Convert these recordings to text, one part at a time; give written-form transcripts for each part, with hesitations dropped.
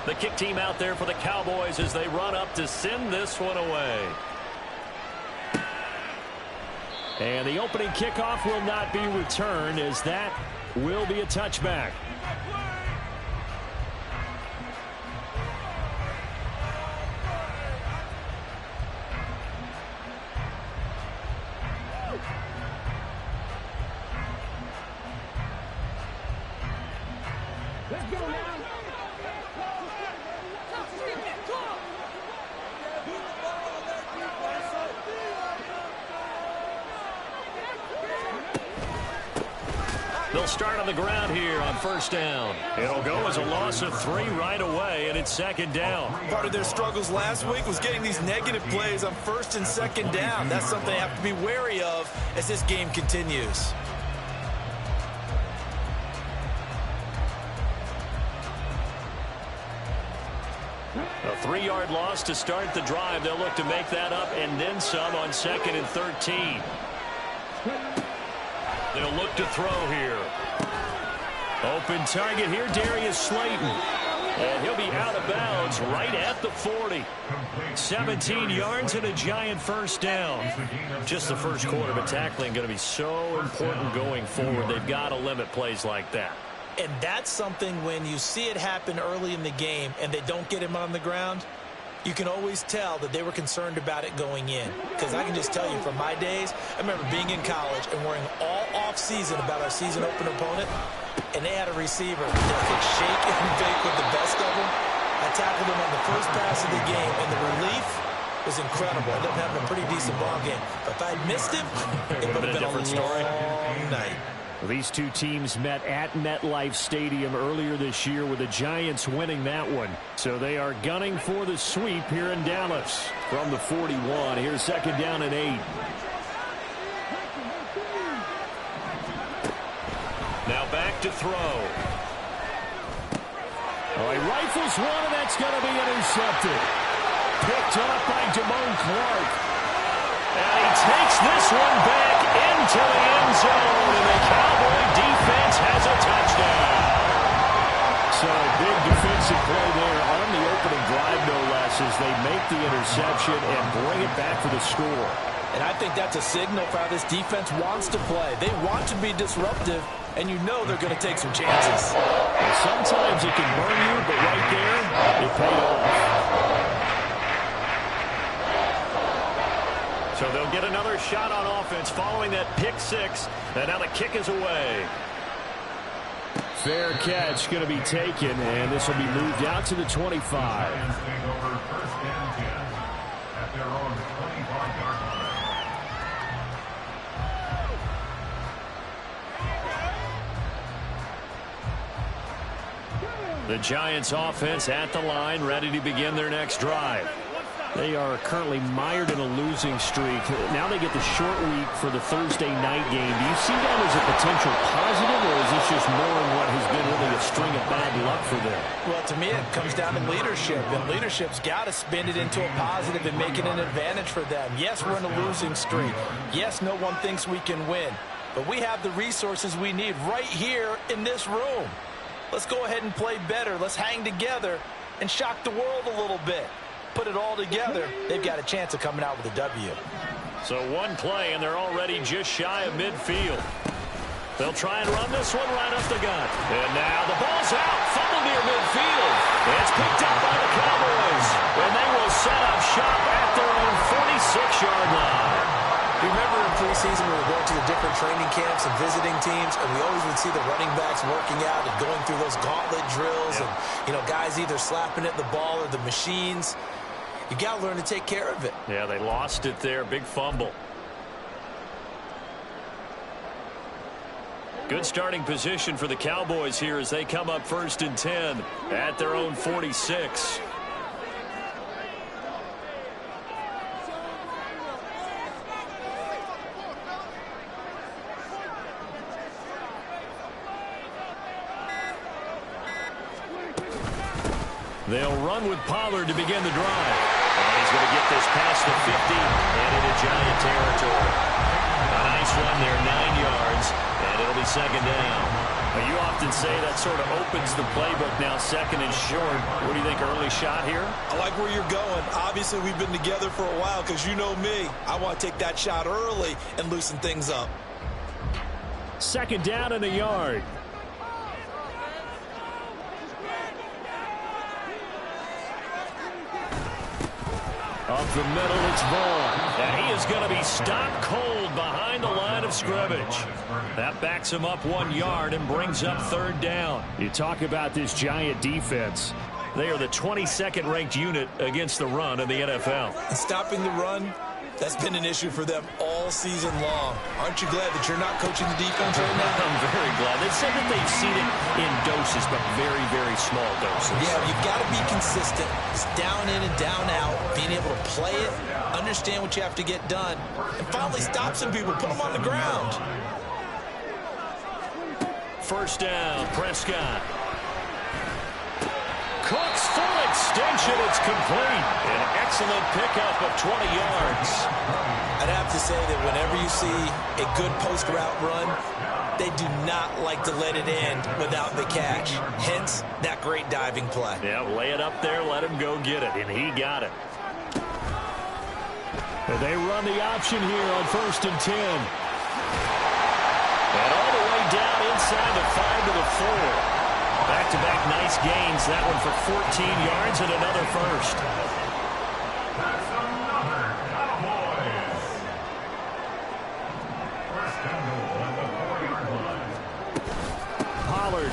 The kick team out there for the Cowboys as they run up to send this one away. And the opening kickoff will not be returned, as that will be a touchback. Let's go now. They'll start on the ground here on first down. It'll go as a loss of 3 right away, and it's second down. Part of their struggles last week was getting these negative plays on first and second down. That's something they have to be wary of as this game continues. A 3-yard loss to start the drive. They'll look to make that up and then some on 2nd and 13. They'll look to throw here. Open target here, Darius Slayton. And he'll be out of bounds right at the 40. 17 yards and a giant first down. Just the first quarter, but tackling going to be so important going forward. They've got to limit plays like that. And that's something when you see it happen early in the game and they don't get him on the ground, you can always tell that they were concerned about it going in. Because I can just tell you from my days, I remember being in college and worrying all off-season about our season opener opponent, and they had a receiver that could shake and bake with the best of them. I tackled him on the first pass of the game, and the relief was incredible. I ended up having a pretty decent ball game. But if I had missed him, it would have been a different story. Night. These two teams met at MetLife Stadium earlier this year, with the Giants winning that one. So they are gunning for the sweep here in Dallas. From the 41, here's second down and 8. Now back to throw. Oh, he rifles one, and that's going to be intercepted. Picked up by Damone Clark. And he takes this one back into the end zone, and the Cowboy defense has a touchdown. So big defensive play there on the opening drive, no less, as they make the interception and bring it back for the score. And I think that's a signal for how this defense wants to play. They want to be disruptive, and you know they're going to take some chances. And sometimes it can burn you, but right there, it paid off. So they'll get another shot on offense following that pick 6, and now the kick is away. Fair catch going to be taken, and this will be moved out to the 25. The Giants offense at the line, ready to begin their next drive. They are currently mired in a losing streak. Now they get the short week for the Thursday night game. Do you see that as a potential positive, or is this just more in what has been really a string of bad luck for them? Well, to me, it comes down to leadership, and leadership's got to spin it into a positive and make it an advantage for them. Yes, we're in a losing streak. Yes, no one thinks we can win, but we have the resources we need right here in this room. Let's go ahead and play better. Let's hang together and shock the world a little bit. Put it all together, they've got a chance of coming out with a W. So one play, and they're already just shy of midfield. They'll try and run this one right up the gut. And now the ball's out, fumbled near midfield. It's picked up by the Cowboys, and they will set up shop at their own 46-yard line. You remember in preseason we were going to the different training camps and visiting teams, and we always would see the running backs working out and going through those gauntlet drills, and, you know, guys either slapping at the ball or the machines. You got to learn to take care of it. Yeah, they lost it there. Big fumble. Good starting position for the Cowboys here as they come up 1st and 10 at their own 46. They'll run with Pollard to begin the drive. And he's going to get this past the 50 and into Giant territory. A nice run there, 9 yards, and it'll be second down. Well, you often say that sort of opens the playbook now, second and short. What do you think, early shot here? I like where you're going. Obviously, we've been together for a while because you know me. I want to take that shot early and loosen things up. Second down and a yard. Up the middle, it's Vaughn. And he is going to be stopped cold behind the line of scrimmage. That backs him up 1 yard and brings up third down. You talk about this Giant defense. They are the 22nd ranked unit against the run in the NFL. And stopping the run, that's been an issue for them all season long. Aren't you glad that you're not coaching the defense right now? I'm very glad. They said that they've seen it in doses, but very, very small doses. Yeah, you've got to be consistent. It's down in and down out, being able to play it, understand what you have to get done, and finally stop some people, put them on the ground. First down, Prescott. Cooks full extension. It's complete. An excellent pickup of 20 yards. I'd have to say that whenever you see a good post route run, they do not like to let it end without the catch. Hence, that great diving play. Yeah, lay it up there, let him go get it, and he got it. And they run the option here on 1st and 10. And all the way down inside the 5 to the 4. Back-to-back nice gains. That one for 14 yards and another first. Pollard.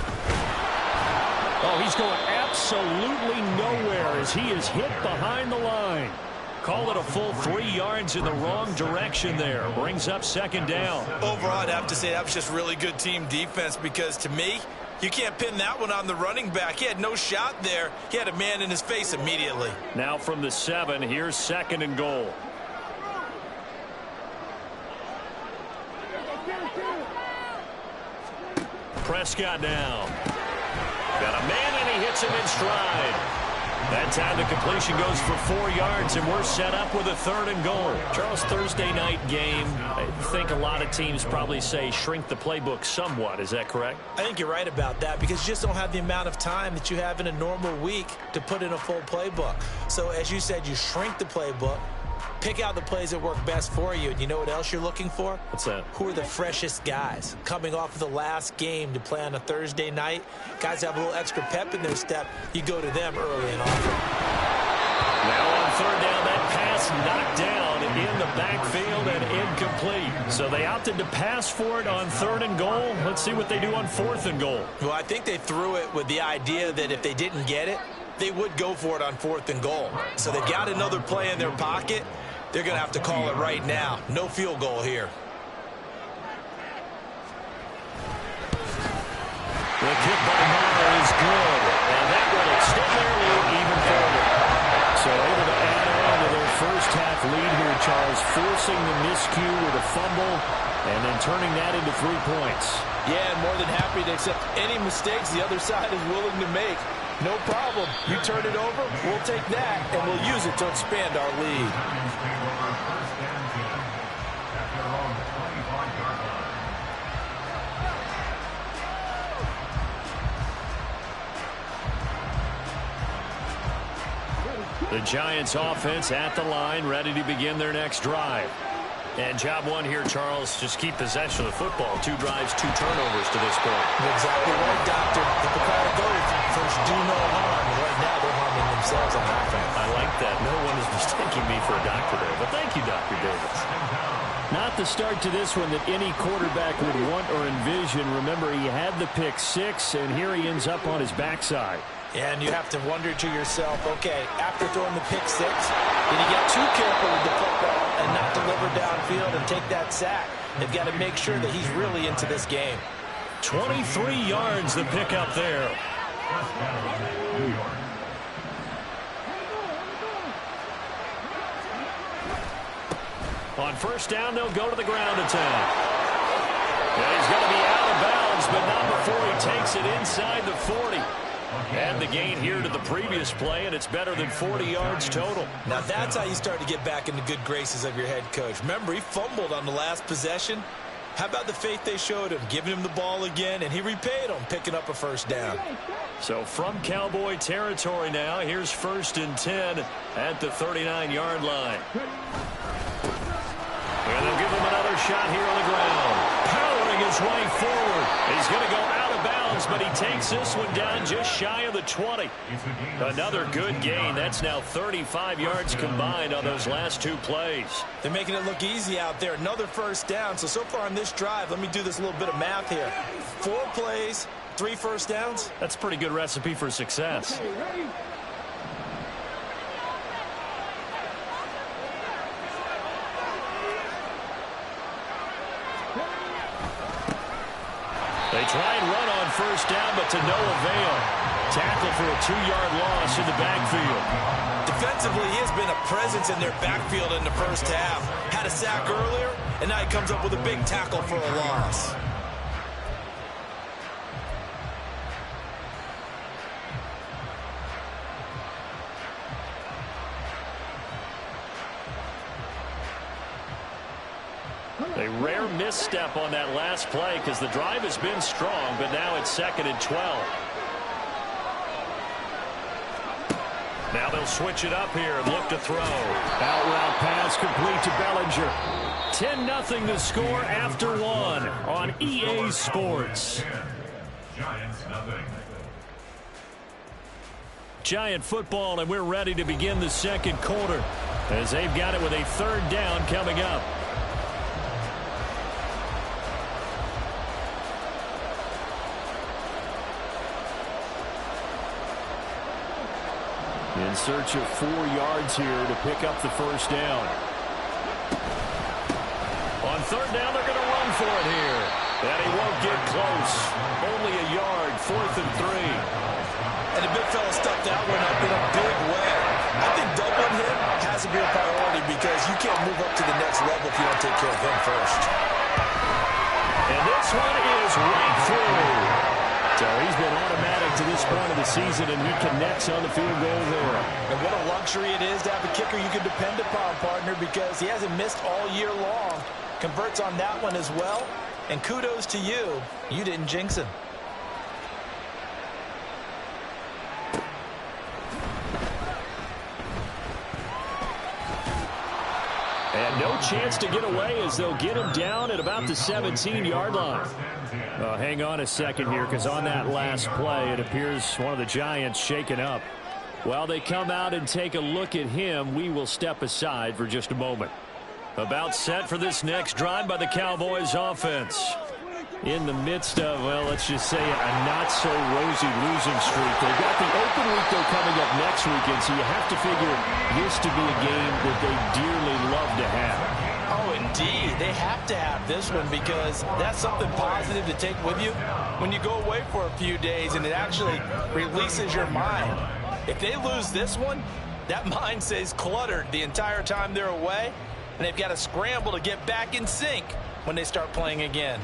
Oh, he's going absolutely nowhere as he is hit behind the line. Call it a full 3 yards in the wrong direction there. Brings up second down. Overall, I'd have to say that was just really good team defense because to me, you can't pin that one on the running back. He had no shot there. He had a man in his face immediately. Now from the 7, here's second and goal. Prescott now. Got a man and he hits him in stride. That time the completion goes for 4 yards, and we're set up with a 3rd and goal. Charles, Thursday night game, I think a lot of teams probably say shrink the playbook somewhat. Is that correct? I think you're right about that because you just don't have the amount of time that you have in a normal week to put in a full playbook. So as you said, you shrink the playbook, pick out the plays that work best for you, and you know what else you're looking for? What's that? Who are the freshest guys? Coming off of the last game to play on a Thursday night, guys have a little extra pep in their step. You go to them early and often. Now on 3rd down, that pass knocked down in the backfield and incomplete. So they opted to pass for it on 3rd and goal. Let's see what they do on 4th and goal. Well, I think they threw it with the idea that if they didn't get it, they would go for it on 4th and goal. So they've got another play in their pocket. They're going to have to call it right now. No field goal here. The kick by Mara is good. And that will extend their lead even further. So able to add on to their first half lead here, Charles, forcing the miscue with a fumble and then turning that into 3 points. Yeah, and more than happy to accept any mistakes the other side is willing to make. No problem. You turn it over, we'll take that, and we'll use it to expand our lead. The Giants offense at the line, ready to begin their next drive. And job one here, Charles, just keep possession of the football. 2 drives, 2 turnovers to this point. Exactly right, Doctor. Hippocratic oath. First, do no harm. Right now, they're harming themselves on offense. I like that. No one is mistaking me for a doctor there. But thank you, Dr. Davis. Not the start to this one that any quarterback would want or envision. Remember, he had the pick 6, and here he ends up on his backside. And you have to wonder to yourself, okay, after throwing the pick 6, did he get too careful with the football and not deliver downfield and take that sack? They've got to make sure that he's really into this game. 23 yards the pickup there. On first down, they'll go to the ground attack. And he's going to be out of bounds, but not before he takes it inside the 40. And the gain here to the previous play, and it's better than 40 yards total. Now that's how you start to get back in the good graces of your head coach. Remember, he fumbled on the last possession. How about the faith they showed him, giving him the ball again, and he repaid them, picking up a first down. So from Cowboy territory now, here's 1st and 10 at the 39-yard line. And they'll give him another shot here on the ground. Powering his way forward. He's going to go out of bounds, but he takes this one down just shy of the 20. Another good gain. That's now 35 yards combined on those last 2 plays. They're making it look easy out there. Another first down. So far on this drive, let me do this little bit of math here. 4 plays, 3 first downs. That's a pretty good recipe for success. They try and run on first down, but to no avail. Tackle for a 2-yard loss in the backfield. Defensively, he has been a presence in their backfield in the first half. Had a sack earlier, and now he comes up with a big tackle for a loss. A rare misstep on that last play because the drive has been strong, but now it's 2nd and 12. Now they'll switch it up here and look to throw. Out route pass complete to Bellinger. 10-0 the score after 1 on EA Sports. Giant football, and we're ready to begin the 2nd quarter as they've got it with a 3rd down coming up. In search of 4 yards here to pick up the first down. On 3rd down, they're going to run for it here. And he won't get close. Only a yard, 4th and 3. And the big fella stuffed that one up in a big way. I think doubling him has to be a priority because you can't move up to the next level if you don't take care of him first. And this one is right through. So he's been automatic to this point of the season, and he connects on the field goal there. And what a luxury it is to have a kicker you can depend upon, partner, because he hasn't missed all year long. Converts on that one as well. And kudos to you. You didn't jinx him. And no chance to get away as they'll get him down at about the 17-yard line. Hang on a second here, because on that last play, it appears one of the Giants shaken up. While they come out and take a look at him, we will step aside for just a moment. About set for this next drive by the Cowboys offense. In the midst of, well, let's just say a not-so-rosy losing streak. They've got the open week, though, coming up next weekend, so you have to figure this to be a game that they dearly love to have. Oh, indeed. They have to have this one because that's something positive to take with you when you go away for a few days, and it actually releases your mind. If they lose this one, that mind stays cluttered the entire time they're away, and they've got to scramble to get back in sync when they start playing again.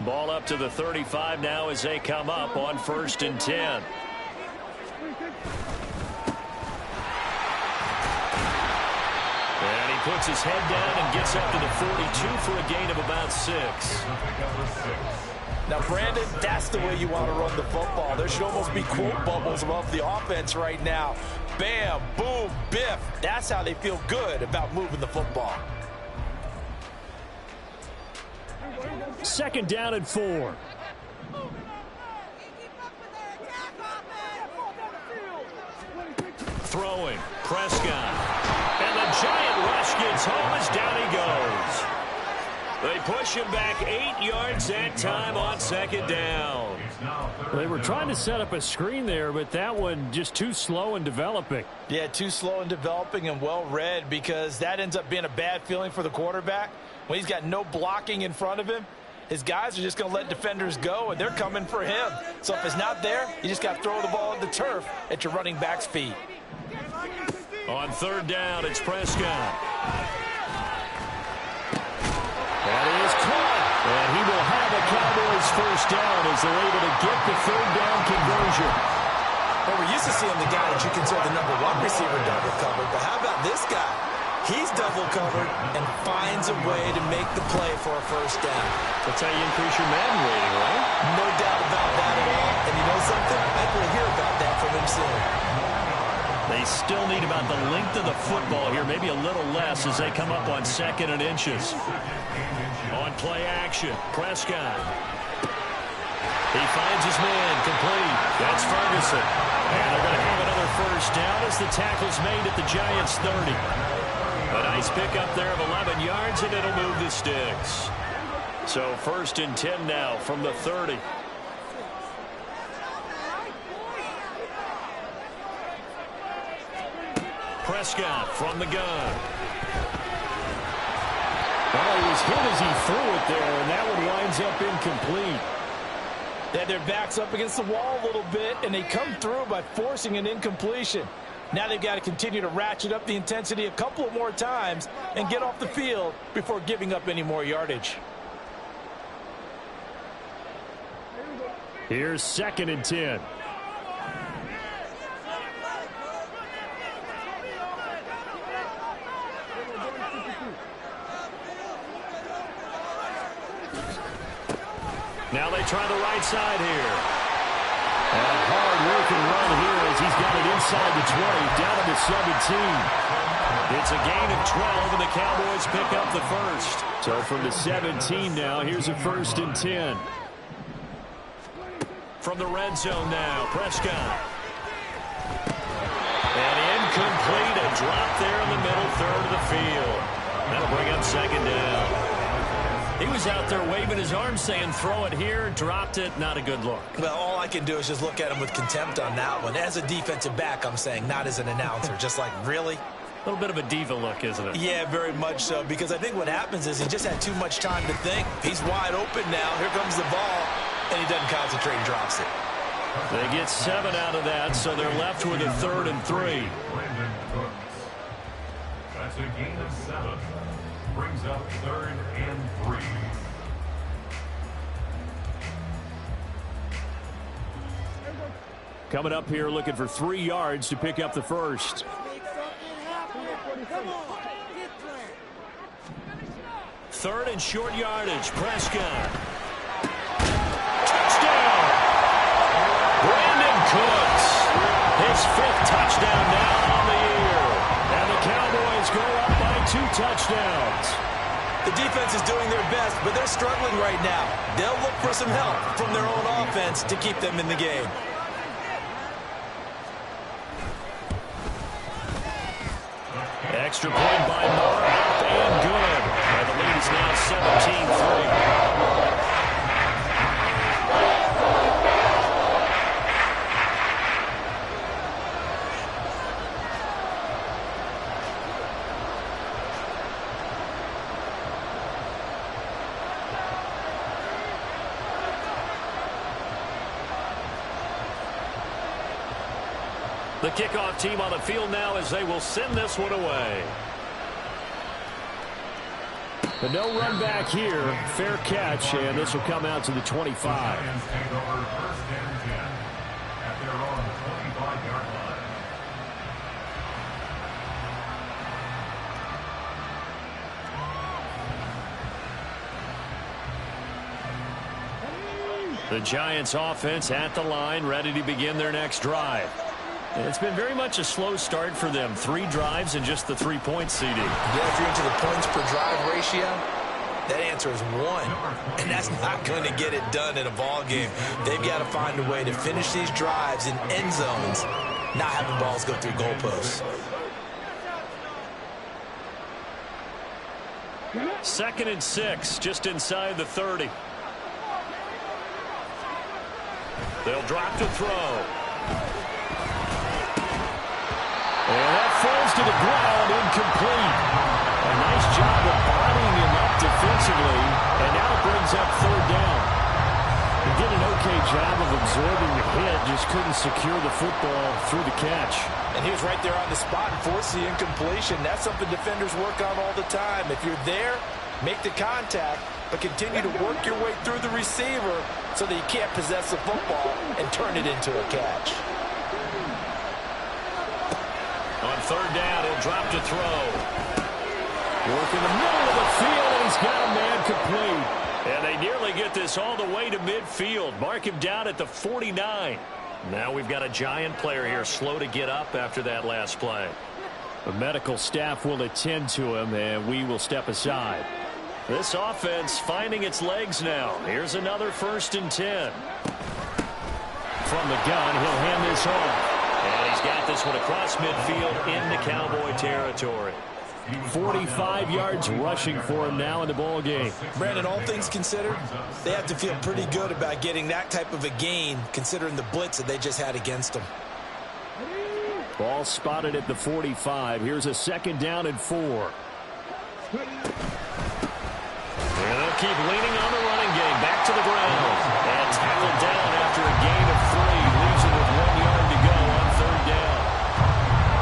Ball up to the 35 now as they come up on 1st and 10. And he puts his head down and gets up to the 42 for a gain of about 6. Now, Brandon, that's the way you want to run the football. There should almost be quote bubbles above the offense right now. Bam, boom, biff. That's how they feel good about moving the football. 2nd down and 4. Throwing, Prescott. And the giant rush gets home as down he goes. They push him back 8 yards that time on 2nd down. They were trying to set up a screen there, but that one just too slow in developing. Yeah, too slow in developing and well read, because that ends up being a bad feeling for the quarterback. When he's got no blocking in front of him, his guys are just going to let defenders go, and they're coming for him. So if it's not there, you just got to throw the ball at the turf at your running back's feet. On 3rd down, it's Prescott. That is caught. And he will have a Cowboys first down as they're able to get the 3rd down conversion. Well, we're used to seeing the guy that you consider the #1 receiver double covered, but how about this guy? He's double covered and finds a way to make the play for a first down. That's how you increase your Madden rating, right? No doubt about that at all. And you know something? I think we'll hear about that from him soon. They still need about the length of the football here, maybe a little less as they come up on 2nd and inches. On play action, Prescott. He finds his man, complete. That's Ferguson. And they're going to have another first down as the tackle's made at the Giants' 30. A nice pickup there of 11 yards, and it'll move the sticks. So 1st and 10 now from the 30. Prescott from the gun. Well, he was hit as he threw it there, and that one winds up incomplete. They had their backs up against the wall a little bit, and they come through by forcing an incompletion. Now they've got to continue to ratchet up the intensity a couple of more times and get off the field before giving up any more yardage. Here's 2nd and 10. Now they try the right side here. And a hard-working run here as he's got it inside the 20, down to the 17. It's a gain of 12, and the Cowboys pick up the first. So from the 17 now, here's a 1st and 10. From the red zone now, Prescott. And incomplete, a drop there in the middle third of the field. That'll bring up 2nd down. He was out there waving his arms saying, throw it here, dropped it, not a good look. Well, all I can do is just look at him with contempt on that one. As a defensive back, I'm saying, not as an announcer. Just like, really? A little bit of a diva look, isn't it? Yeah, very much so, because I think what happens is he just had too much time to think. He's wide open now. Here comes the ball, and he doesn't concentrate and drops it. They get 7 out of that, so they're left with a 3rd and 3. That's a gain of 7. Brings up 3rd and 3. Coming up here looking for 3 yards to pick up the first. Third and short yardage. Prescott. Touchdown! Brandon Cooks. His 5th touchdown now on the year. And the Cowboys go up by 2 touchdowns. The defense is doing their best, but they're struggling right now. They'll look for some help from their own offense to keep them in the game. Extra point by Moore, up and good. And the lead is now 17-3. The kickoff team on the field now as they will send this one away. But no run back here. Fair catch, and this will come out to the 25. The Giants offense at the line, ready to begin their next drive. It's been very much a slow start for them. 3 drives and just the 3-point seeding. Yeah, if you're into the points per drive ratio, that answer is 1. And that's not going to get it done in a ball game. They've got to find a way to finish these drives in end zones, not having balls go through goalposts. 2nd and 6, just inside the 30. They'll drop to throw. And that falls to the ground, incomplete. A nice job of bodying him up defensively, and now it brings up 3rd down. He did an okay job of absorbing the hit, just couldn't secure the football through the catch. And he was right there on the spot and forced the incompletion. That's something defenders work on all the time. If you're there, make the contact, but continue to work your way through the receiver so that you can't possess the football and turn it into a catch. On 3rd down, he'll drop to throw. Working the middle of the field, and he's got a man complete. And they nearly get this all the way to midfield. Mark him down at the 49. Now we've got a Giant player here slow to get up after that last play. The medical staff will attend to him, and we will step aside. This offense finding its legs now. Here's another 1st and 10. From the gun, he'll hand this off. And he's got this one across midfield into Cowboy territory. 45 yards rushing for him now in the ball game. Brandon, all things considered, they have to feel pretty good about getting that type of a gain, considering the blitz that they just had against them. Ball spotted at the 45. Here's a 2nd down and 4. And they'll keep leaning on the running game. Back to the ground. And tackled down after a gain of 3. Leaves him with 1 yard to go on 3rd down.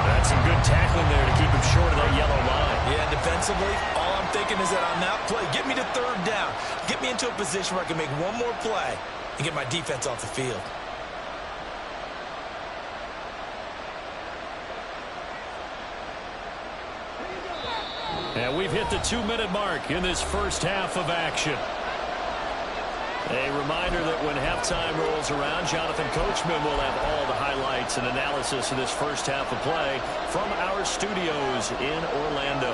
That's some good tackling there to keep him short of that yellow line. Yeah, defensively, all I'm thinking is that on that play, get me to 3rd down. Get me into a position where I can make one more play and get my defense off the field. And we've hit the 2-minute mark in this first half of action. A reminder that when halftime rolls around, Jonathan Coachman will have all the highlights and analysis of this first half of play from our studios in Orlando.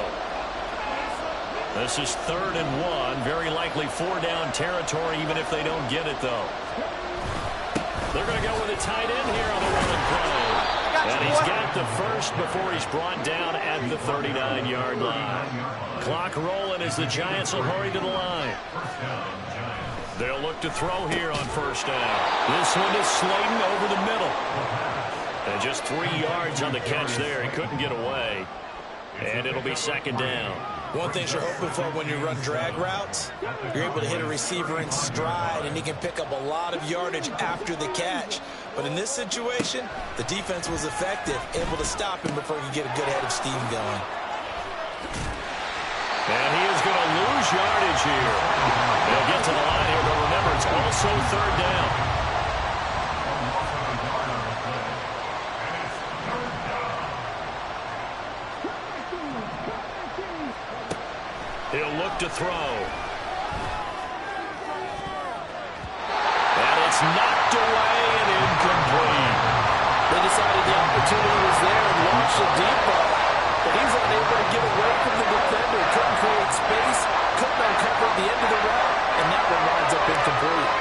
This is 3rd and 1. Very likely 4-down territory, even if they don't get it, though. They're going to go with a tight end here on the running play. And he's got the first before he's brought down at the 39-yard line. Clock rolling as the Giants will hurry to the line. They'll look to throw here on 1st down. This one is Slayton over the middle. And just 3 yards on the catch there. He couldn't get away. And it'll be 2nd down. One thing you're hoping for when you run drag routes, you're able to hit a receiver in stride, and he can pick up a lot of yardage after the catch. But in this situation, the defense was effective, able to stop him before he could get a good head of steam going. And he is going to lose yardage here. They'll get to the line here, but remember, it's also 3rd down. He'll look to throw. And it's knocked away and incomplete. They decided the opportunity was there and launched a deep ball. But he's unable to get away from the defender. Couldn't create space. Couldn't uncover the end of the route. And that one winds up incomplete.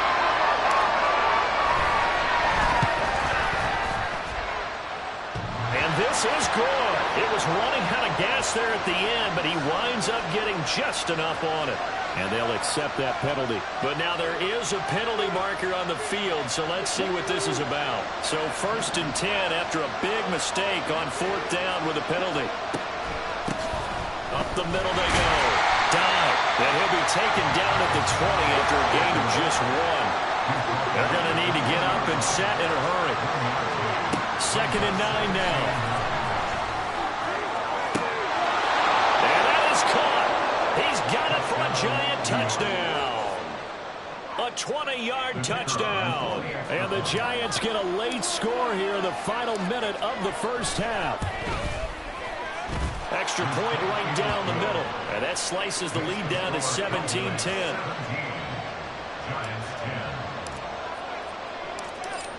And this is good. It was running out of gas there at the end, but he winds up getting just enough on it. And they'll accept that penalty. But now there is a penalty marker on the field, so let's see what this is about. So 1st and 10 after a big mistake on 4th down with a penalty. Up the middle they go. Down. And he'll be taken down at the 20 after a gain of just 1. They're going to need to get up and set in a hurry. 2nd and 9 now. And that is caught. He's got it for a Giant touchdown. A 20-yard touchdown. And the Giants get a late score here in the final minute of the first half. Extra point right down the middle. And that slices the lead down to 17-10.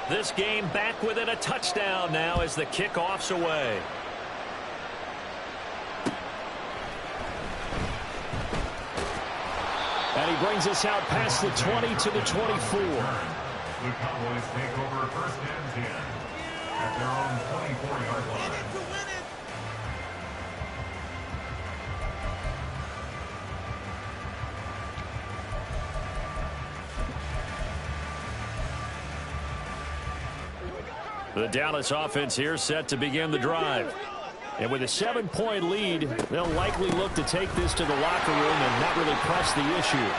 This game back within a touchdown now as the kickoff's away. And he brings us out past the 20 to the 24. The Cowboys take over 1st and 10 at their own 24-yard line. The Dallas offense here set to begin the drive. And with a 7-point lead, they'll likely look to take this to the locker room and not really press the issue.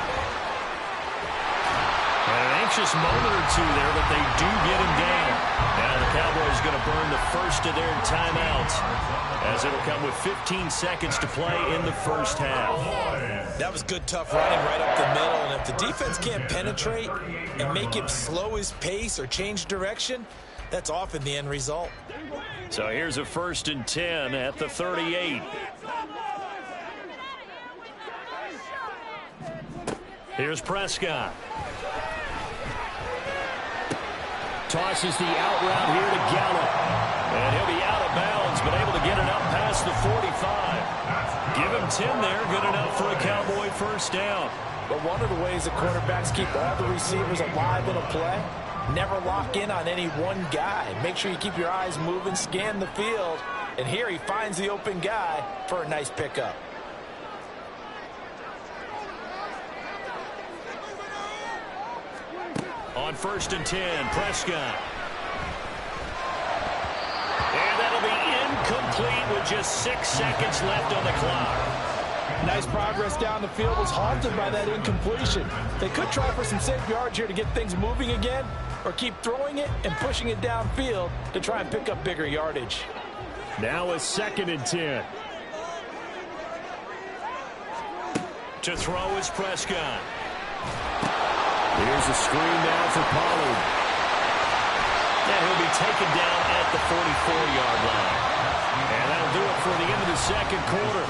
An anxious moment or two there, but they do get him down. Now the Cowboys going to burn the first of their timeouts as it'll come with 15 seconds to play in the first half. That was good, tough running right up the middle. And if the defense can't penetrate and make him slow his pace or change direction, that's often the end result. So here's a 1st and 10 at the 38. Here's Prescott. Tosses the out route here to Gallup. And he'll be out of bounds, but able to get it up past the 45. Give him 10 there. Good enough for a Cowboy first down. But one of the ways the quarterbacks keep all the receivers alive in a play, never lock in on any one guy. Make sure you keep your eyes moving, scan the field. And here he finds the open guy for a nice pickup. On 1st and 10, Prescott. And that'll be incomplete with just 6 seconds left on the clock. Nice progress down the field, was halted by that incompletion. They could try for some safe yards here to get things moving again, or keep throwing it and pushing it downfield to try and pick up bigger yardage. Now a 2nd and 10. To throw is Prescott. Here's a screen now for Pollard. And he'll be taken down at the 44-yard line. And that'll do it for the end of the second quarter.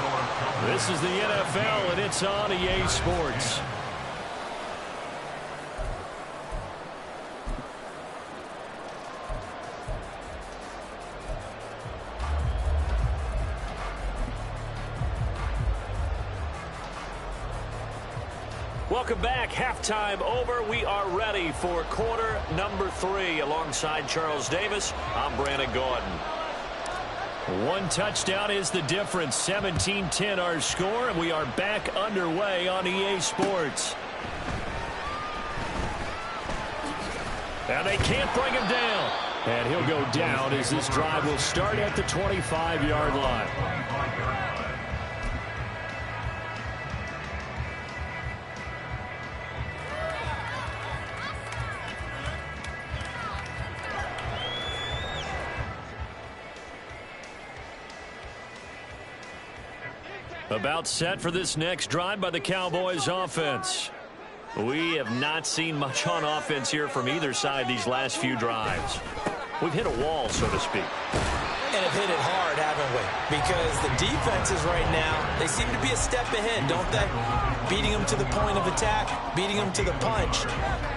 This is the NFL, and it's on EA Sports. Welcome back. Halftime over. We are ready for quarter number 3. Alongside Charles Davis, I'm Brandon Gaudin. One touchdown is the difference. 17-10 our score, and we are back underway on EA Sports. And they can't bring him down. And he'll go down as this drive will start at the 25-yard line. About set for this next drive by the Cowboys offense. We have not seen much on offense here from either side these last few drives. We've hit a wall, so to speak. And have hit it hard, haven't we? Because the defenses right now, they seem to be a step ahead, don't they? Beating them to the point of attack, beating them to the punch.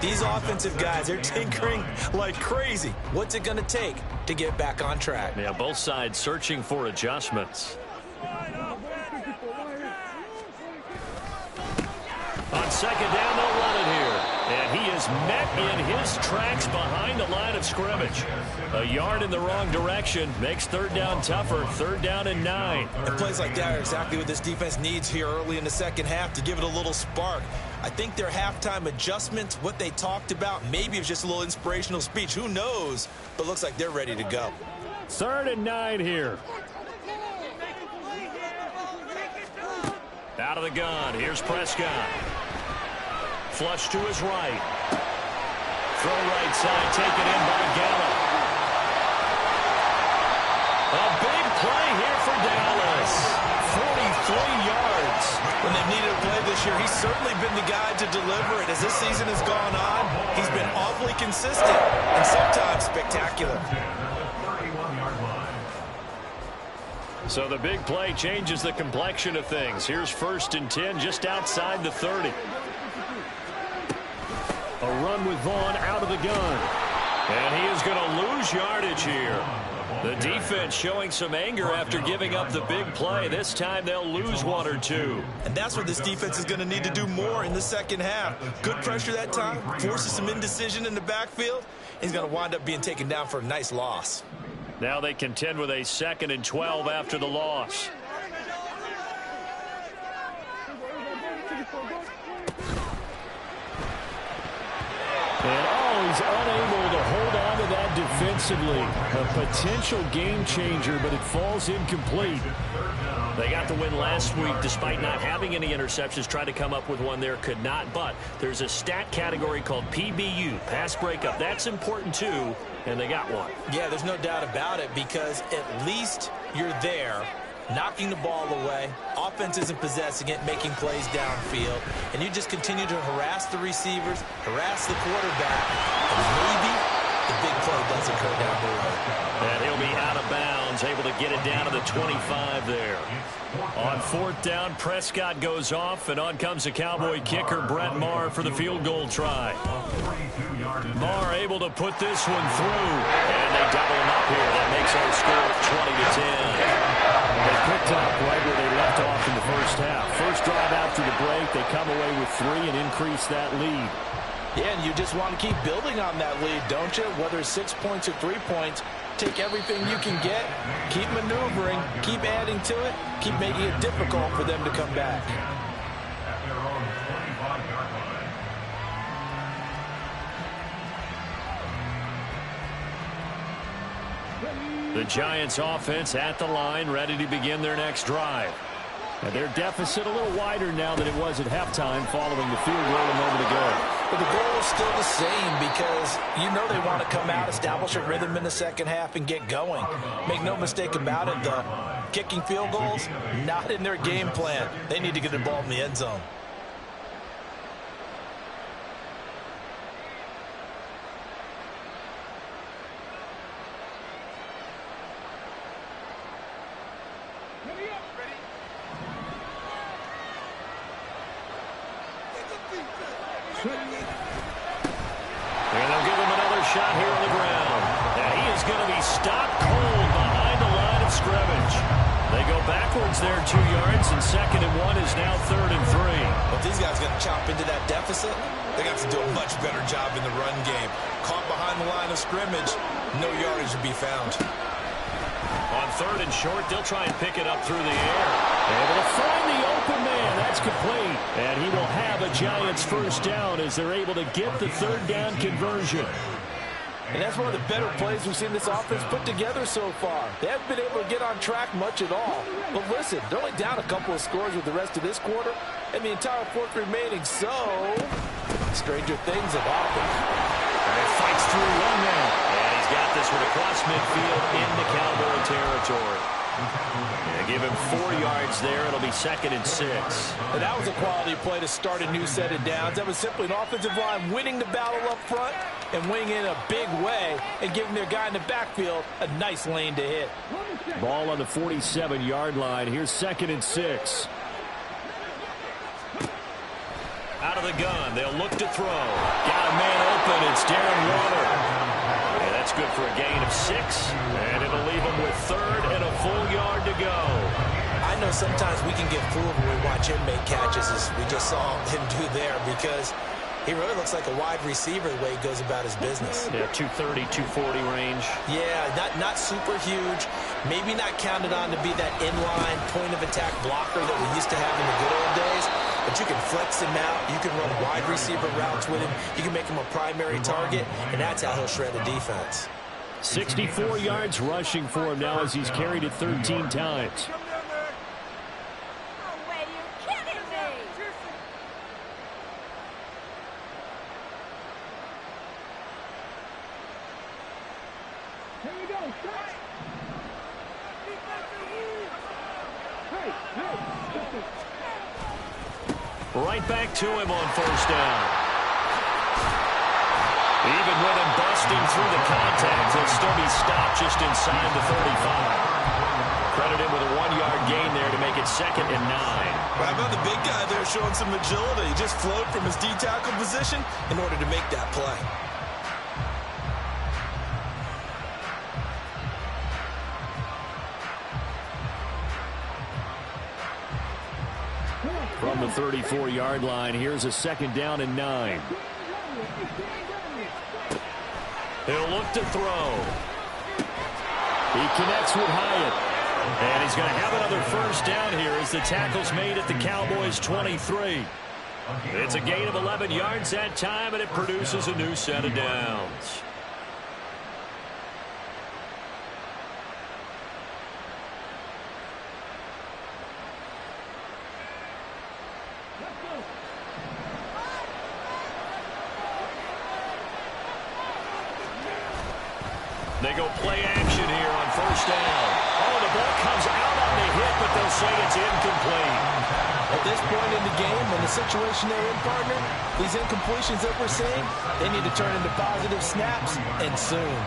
These offensive guys, they're tinkering like crazy. What's it going to take to get back on track? Yeah, both sides searching for adjustments. On second down, they'll run it here. And he is met in his tracks behind the line of scrimmage. A yard in the wrong direction makes third down tougher. 3rd down and 9. And plays like that are exactly what this defense needs here early in the second half to give it a little spark. I think their halftime adjustments, what they talked about, maybe it was just a little inspirational speech. Who knows? But looks like they're ready to go. 3rd and 9 here. Out of the gun. Here's Prescott. Flush to his right. Throw right side, taken in by Gallup. A big play here for Dallas. 43 yards. When they've needed a play this year, he's certainly been the guy to deliver it. As this season has gone on, he's been awfully consistent and sometimes spectacular. So the big play changes the complexion of things. Here's 1st and 10 just outside the 30. A run with Vaughn out of the gun. And he is going to lose yardage here. The defense showing some anger after giving up the big play. This time they'll lose 1 or 2. And that's what this defense is going to need to do more in the second half. Good pressure that time. Forces some indecision in the backfield. He's going to wind up being taken down for a nice loss. Now they contend with a 2nd and 12 after the loss. And he's unable to hold on to that defensively. A potential game changer, but it falls incomplete. They got the win last week despite not having any interceptions. Tried to come up with one there, could not. But there's a stat category called PBU, pass breakup. That's important too, and they got one. Yeah, there's no doubt about it, because at least you're there, knocking the ball away. Offense isn't possessing it, making plays downfield. And you just continue to harass the receivers, harass the quarterback, and maybe the big play does occur down the road. And he'll be out of bounds Browns able to get it down to the 25 there. On fourth down, Prescott goes off, and on comes the Cowboy kicker, Brett Maher, for the field goal try. Maher able to put this one through, and they double him up here. That makes our score 20-10. They picked up right where they left off in the first half. First drive after the break, they come away with 3 and increase that lead. Yeah, and you just want to keep building on that lead, don't you? Whether it's 6 points or 3 points, take everything you can get, keep maneuvering, keep adding to it, keep making it difficult for them to come back. At their own 25-yard line. The Giants offense at the line, ready to begin their next drive. And their deficit a little wider now than it was at halftime following the field goal a moment ago. But the goal is still the same because you know they want to come out, establish a rhythm in the second half, and get going. Make no mistake about it, the kicking field goals, not in their game plan. They need to get the ball in the end zone. And they'll give him another shot here on the ground. And he is going to be stopped cold behind the line of scrimmage. They go backwards there 2 yards, and 2nd and 1 is now 3rd and 3. But these guys are going to chop into that deficit. They got to do a much better job in the run game. Caught behind the line of scrimmage, no yardage to be found. On 3rd and short, they'll try and pick it up through the air. Able to find the open man. That's complete. And he will have a Giants first down as they're able to get the 3rd down conversion. And that's one of the better plays we've seen this offense put together so far. They haven't been able to get on track much at all. But listen, they're only down a couple of scores with the rest of this quarter and the entire 4th remaining. So, stranger things have happened. And it fights through one man. And he's got this one across midfield into Cowboy territory. Yeah, give him 4 yards there. It'll be 2nd and 6. And that was a quality play to start a new set of downs. That was simply an offensive line winning the battle up front and winning in a big way and giving their guy in the backfield a nice lane to hit. Ball on the 47-yard line. Here's 2nd and 6. Out of the gun. They'll look to throw. Got a man open. It's Darren Waller. And that's good for a gain of 6. And it'll leave him with 3rd and a full yard to go. I know sometimes we can get fooled when we watch him make catches, as we just saw him do there, because he really looks like a wide receiver the way he goes about his business. Yeah, 230, 240 range. Yeah, not super huge. Maybe not counted on to be that inline point-of-attack blocker that we used to have in the good old days. But you can flex him out. You can run wide receiver routes with him. You can make him a primary target, and that's how he'll shred a defense. 64 yards rushing for him now as he's carried it 13 times. Right back to him on 1st down. Even with him busting through the contact, he'll still be stopped just inside the 35. Credit him with a 1-yard gain there to make it 2nd and 9. How about the big guy there showing some agility? He just flowed from his D-tackle position in order to make that play. From the 34-yard line, here's a 2nd down and 9. He'll look to throw. He connects with Hyatt. And he's going to have another 1st down here as the tackle's made at the Cowboys' 23. It's a gain of 11 yards that time, and it produces a new set of downs. They go play action here on 1st down. Oh, the ball comes out on the hit, but they'll say it's incomplete. At this point in the game, in the situation they're in, partner, these incompletions that we're seeing, they need to turn into positive snaps, and soon.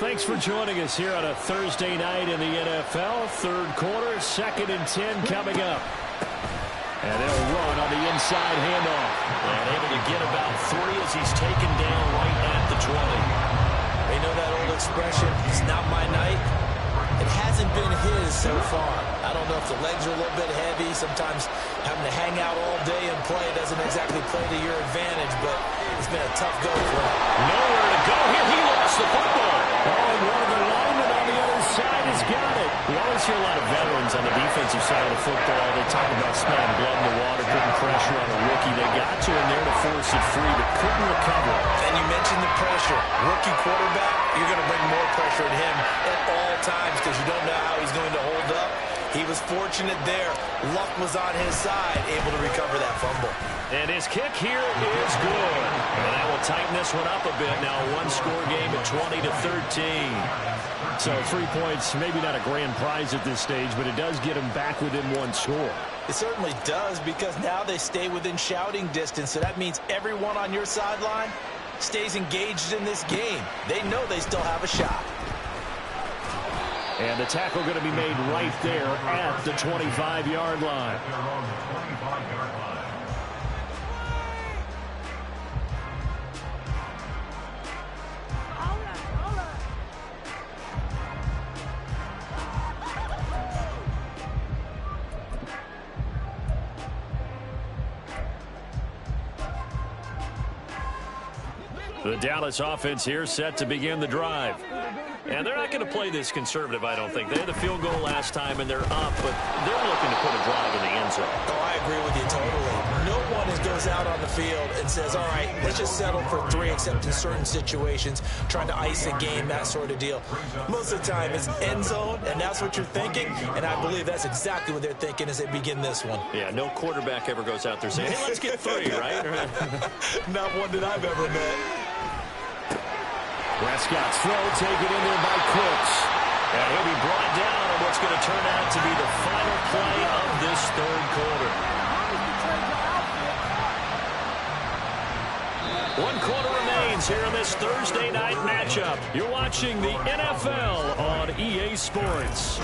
Thanks for joining us here on a Thursday night in the NFL. Third quarter, 2nd and 10 coming up. And they'll run on the inside handoff. And able to get about 3 as he's taken down right at the 20. They know that old expression, it's not my night. It hasn't been his so far. I don't know if the legs are a little bit heavy. Sometimes having to hang out all day and play doesn't exactly play to your advantage, but it's been a tough go for him. Nowhere to go here. He lost the football. Oh, and one of the linemen on the other side has got it. We always hear a lot of veterans on the defensive side of the football. They talk about smelling blood in the water, putting pressure on a rookie. They got to him there to force it free, but couldn't recover. And you mentioned the pressure. Rookie quarterback, you're going to bring more pressure at him at all times because you don't know how he's going to hold up. He was fortunate there. Luck was on his side, able to recover that fumble. And his kick here is good. And that will tighten this one up a bit. Now a one-score game at 20-13. So 3 points, maybe not a grand prize at this stage, but it does get him back within one score. It certainly does because now they stay within shouting distance. So that means everyone on your sideline stays engaged in this game. They know they still have a shot. And the tackle going to be made right there at the 25-yard line. The Dallas offense here set to begin the drive. And they're not going to play this conservative, I don't think. They had the field goal last time, and they're up, but they're looking to put a drive in the end zone. Oh, I agree with you totally. No one goes out on the field and says, all right, let's just settle for 3, except in certain situations, trying to ice a game, that sort of deal. Most of the time, it's end zone, and that's what you're thinking, and I believe that's exactly what they're thinking as they begin this one. Yeah, no quarterback ever goes out there saying, hey, let's get 3, right? Not one that I've ever met. Prescott's throw taken in there by Cooks. And he'll be brought down on what's going to turn out to be the final play of this third quarter. 1 quarter remains here in this Thursday night matchup. You're watching the NFL on EA Sports.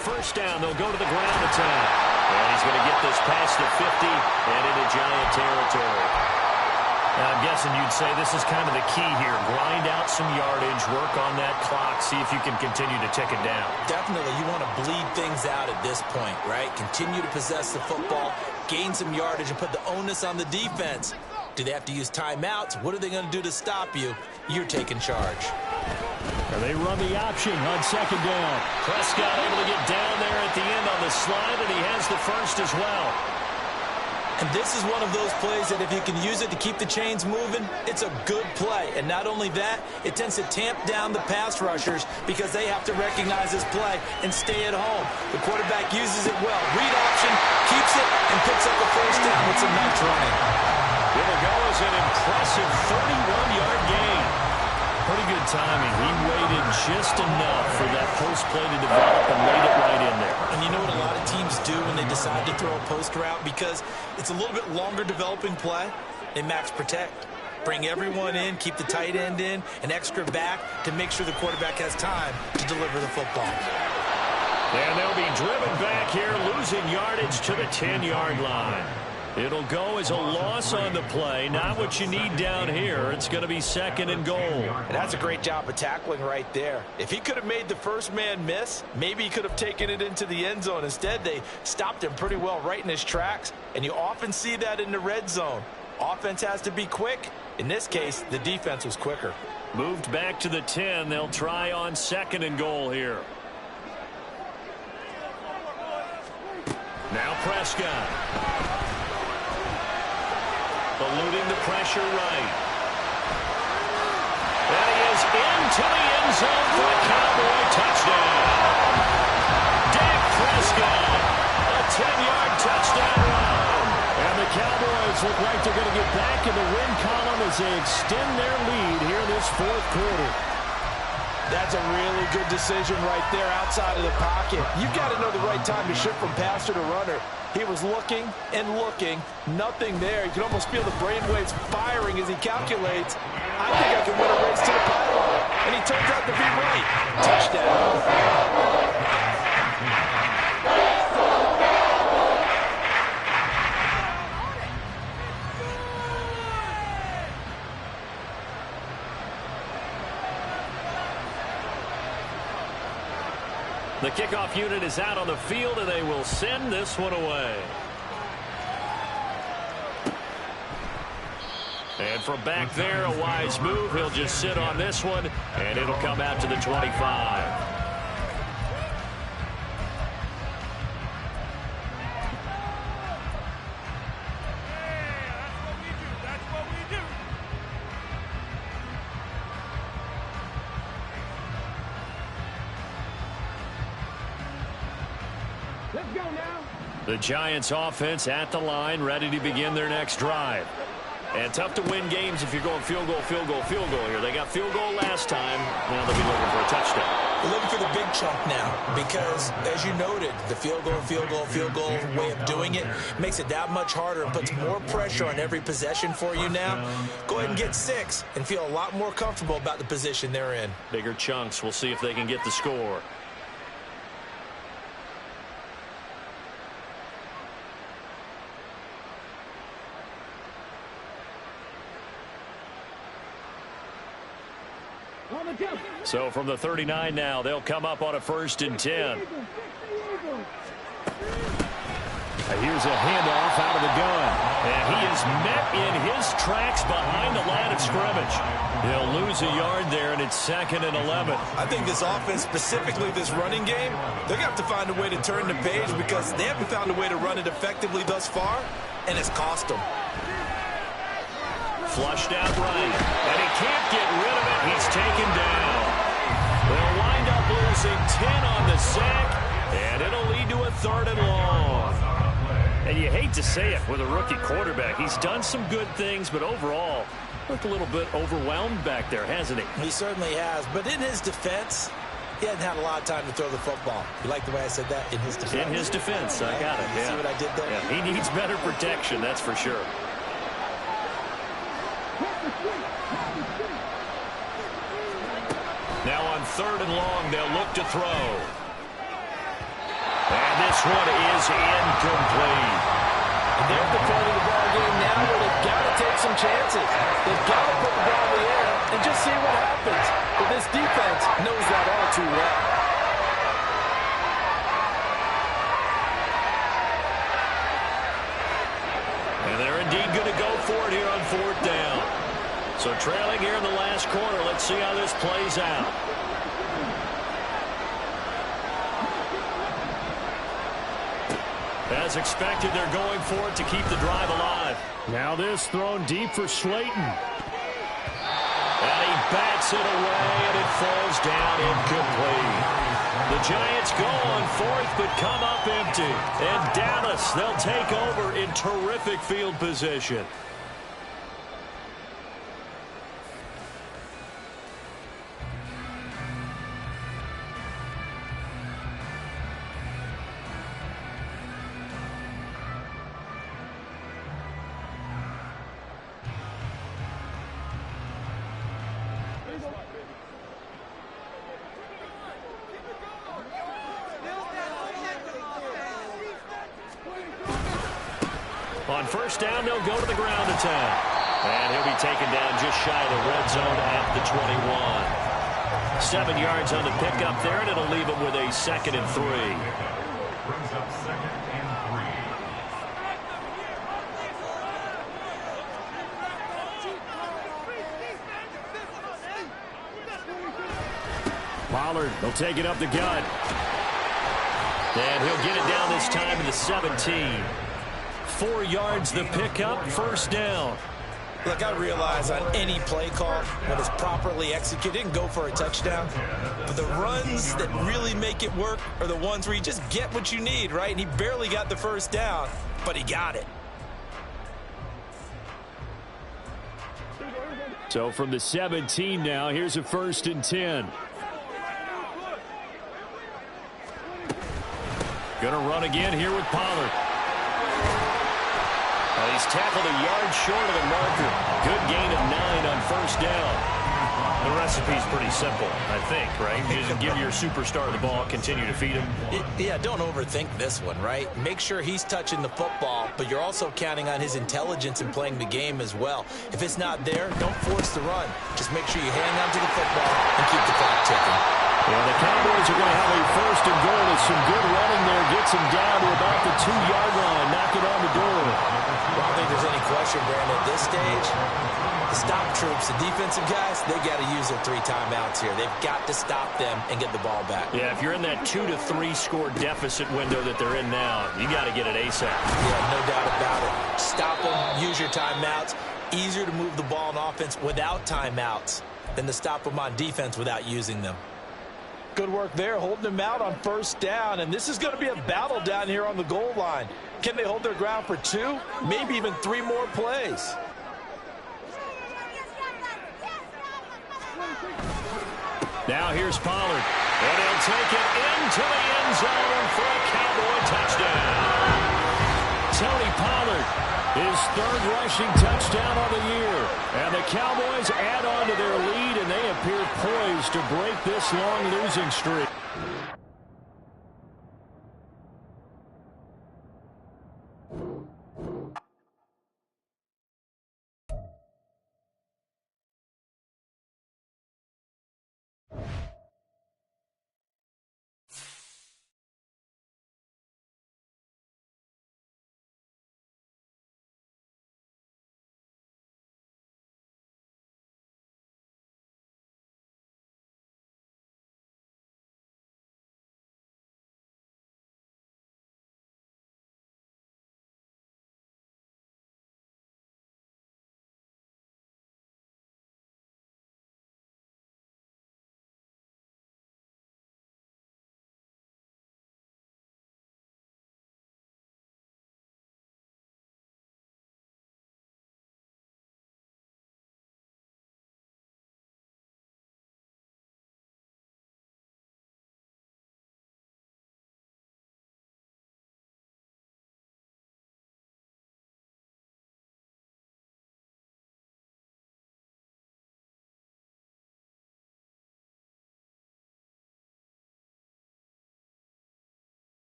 First down, they'll go to the ground attack. And he's going to get this past the 50 and into Giant territory. Now, I'm guessing you'd say this is kind of the key here. Grind out some yardage, work on that clock, see if you can continue to tick it down. Definitely, you want to bleed things out at this point, right? Continue to possess the football, gain some yardage, and put the onus on the defense. Do they have to use timeouts? What are they going to do to stop you? You're taking charge. They run the option on 2nd down. Prescott able to get down there at the end on the slide, and he has the first as well. And this is one of those plays that if you can use it to keep the chains moving, it's a good play. And not only that, it tends to tamp down the pass rushers because they have to recognize this play and stay at home. The quarterback uses it well. Read option, keeps it, and picks up a first down with some nice running. It'll go as an impressive 31-yard gain. Pretty good timing. He waited just enough for that post play to develop and laid it right in there. And you know what a lot of teams do when they decide to throw a post route? Because it's a little bit longer developing play, they max protect. Bring everyone in, keep the tight end in, an extra back to make sure the quarterback has time to deliver the football. And they'll be driven back here, losing yardage to the 10-yard line. It'll go as a loss on the play. Not what you need down here. It's going to be 2nd and goal. And that's a great job of tackling right there. If he could have made the first man miss, maybe he could have taken it into the end zone. Instead, they stopped him pretty well right in his tracks. And you often see that in the red zone. Offense has to be quick. In this case, the defense was quicker. Moved back to the 10. They'll try on 2nd and goal here. Now Prescott. Eluding the pressure right. And he is into the end zone for a Cowboy touchdown. Prescott. A 10-yard touchdown run. And the Cowboys look like they're going to get back in the win column as they extend their lead here this fourth quarter. That's a really good decision right there outside of the pocket. You've got to know the right time to shift from passer to runner. He was looking and looking, nothing there. You can almost feel the brainwaves firing as he calculates, I think I can win a race to the pylon. And he turns out to be right. Touchdown. The kickoff unit is out on the field, and they will send this one away. And from back there, a wise move. He'll just sit on this one, and it'll come out to the 25. The Giants offense at the line, ready to begin their next drive. And tough to win games if you're going field goal, field goal, field goal here. They got field goal last time. Now they'll be looking for a touchdown. They're looking for the big chunk now because, as you noted, the field goal way of doing it makes it that much harder and puts more pressure on every possession for you now. Go ahead and get 6 and feel a lot more comfortable about the position they're in. Bigger chunks. We'll see if they can get the score. So from the 39 now, they'll come up on a 1st and 10. Here's a handoff out of the gun. And he is met in his tracks behind the line of scrimmage. He'll lose a yard there, and it's 2nd and 11. I think this offense, specifically this running game, they're going to have to find a way to turn the page because they haven't found a way to run it effectively thus far, and it's cost them. Flushed out right, and he can't get rid of it. He's taken down. They'll wind up losing 10 on the sack, and it'll lead to a 3rd and long. And you hate to say it with a rookie quarterback. He's done some good things, but overall, looked a little bit overwhelmed back there, hasn't he? He certainly has, but in his defense, he hasn't had a lot of time to throw the football. You like the way I said that? In his defense. In his defense, I got it. You see what I did there? Yeah, he needs better protection, that's for sure. Now on 3rd and long, they'll look to throw. And this one is incomplete. And they're the part of the ball game now where they've got to take some chances. They've got to put the ball in the air and just see what happens. But this defense knows that all too well. And they're indeed going to go for it here on 4th down. So trailing here in the last quarter, let's see how this plays out. As expected, they're going for it to keep the drive alive. Now this thrown deep for Slayton. And he bats it away, and it falls down incomplete. The Giants go on 4th, but come up empty. And Dallas, they'll take over in terrific field position. On 1st down, they'll go to the ground attack. And he'll be taken down just shy of the red zone at the 21. 7 yards on the pickup there, and it'll leave him with a 2nd and 3. Brings up 2nd and 3. Pollard, they'll take it up the gut. And he'll get it down this time to the 17. 4 yards the pickup, 1st down. Look, I realize on any play call, when it's properly executed, it can go for a touchdown. But the runs that really make it work are the ones where you just get what you need, right? And he barely got the first down, but he got it. So from the 17 now, here's a 1st and 10. Going to run again here with Pollard. He's tackled a yard short of the marker. Good gain of 9 on 1st down. The recipe's pretty simple, I think, right? You just give your superstar the ball, continue to feed him. Yeah, don't overthink this one, right? Make sure he's touching the football, but you're also counting on his intelligence in playing the game as well. If it's not there, don't force the run. Just make sure you hang on to the football and keep the clock ticking. Yeah, the Cowboys are going to have a 1st and goal. It's some good running there. Gets him down to about the 2-yard line. Knock it on the door. Well, I don't think there's any question, Brandon, at this stage, the stop troops, the defensive guys, they got to use their 3 timeouts here. They've got to stop them and get the ball back. Yeah, if you're in that 2 to 3 score deficit window that they're in now, you got to get it ASAP. Yeah, no doubt about it. Stop them, use your timeouts. Easier to move the ball on offense without timeouts than to stop them on defense without using them. Good work there, holding them out on 1st down. And this is going to be a battle down here on the goal line. Can they hold their ground for 2, maybe even 3 more plays? Now here's Pollard. And he'll take it into the end zone for a Cowboy touchdown. Tony Pollard, his 3rd rushing touchdown of the year. And the Cowboys add on to their lead, and they appear poised to break this long losing streak.